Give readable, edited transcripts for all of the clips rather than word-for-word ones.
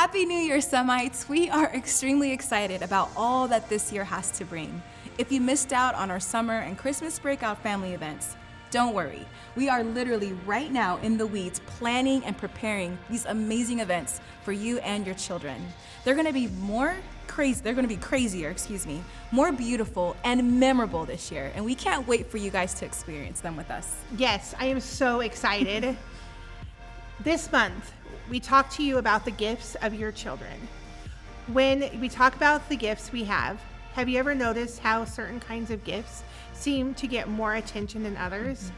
Happy New Year, Semites! We are extremely excited about all that this year has to bring. If you missed out on our summer and Christmas breakout family events, don't worry. We are literally right now in the weeds planning and preparing these amazing events for you and your children. They're gonna be crazier, more beautiful and memorable this year, and we can't wait for you guys to experience them with us. Yes, I am so excited. This month, we talk to you about the gifts of your children. When we talk about the gifts we have you ever noticed how certain kinds of gifts seem to get more attention than others? Mm-hmm.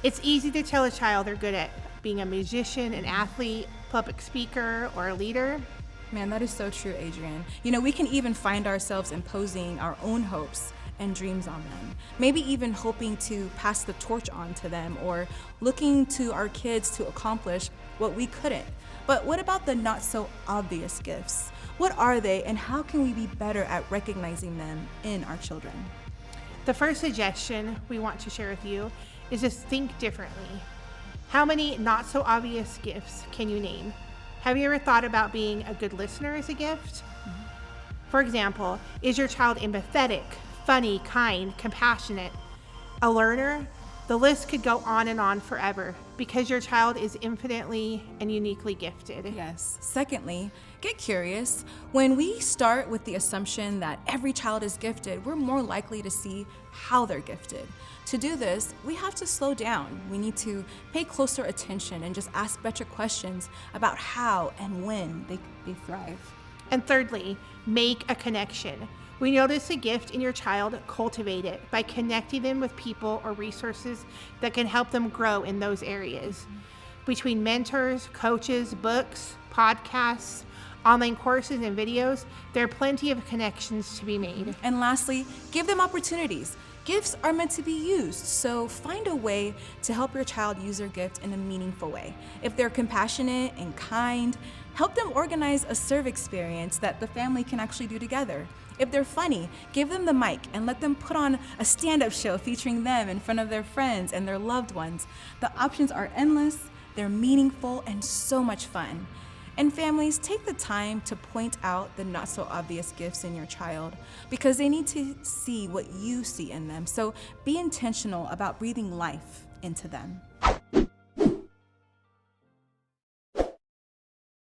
It's easy to tell a child they're good at being a musician, an athlete, public speaker, or a leader. Man, that is so true, Adrienne. You know, we can even find ourselves imposing our own hopes and dreams on them. Maybe even hoping to pass the torch on to them or looking to our kids to accomplish what we couldn't. But what about the not so obvious gifts? What are they, and how can we be better at recognizing them in our children? The first suggestion we want to share with you is just think differently. How many not so obvious gifts can you name? Have you ever thought about being a good listener as a gift? Mm-hmm. For example, is your child empathetic, funny, kind, compassionate, a learner? The list could go on and on forever because your child is infinitely and uniquely gifted. Yes. Secondly, get curious. When we start with the assumption that every child is gifted, we're more likely to see how they're gifted. To do this, we have to slow down. We need to pay closer attention and just ask better questions about how and when they thrive. And thirdly, make a connection. We notice a gift in your child, cultivate it by connecting them with people or resources that can help them grow in those areas. Between mentors, coaches, books, podcasts, online courses, and videos, there are plenty of connections to be made. And lastly, give them opportunities. Gifts are meant to be used, so find a way to help your child use their gift in a meaningful way. If they're compassionate and kind, help them organize a serve experience that the family can actually do together. If they're funny, give them the mic and let them put on a stand-up show featuring them in front of their friends and their loved ones. The options are endless, they're meaningful, and so much fun. And families, take the time to point out the not so obvious gifts in your child because they need to see what you see in them. So be intentional about breathing life into them.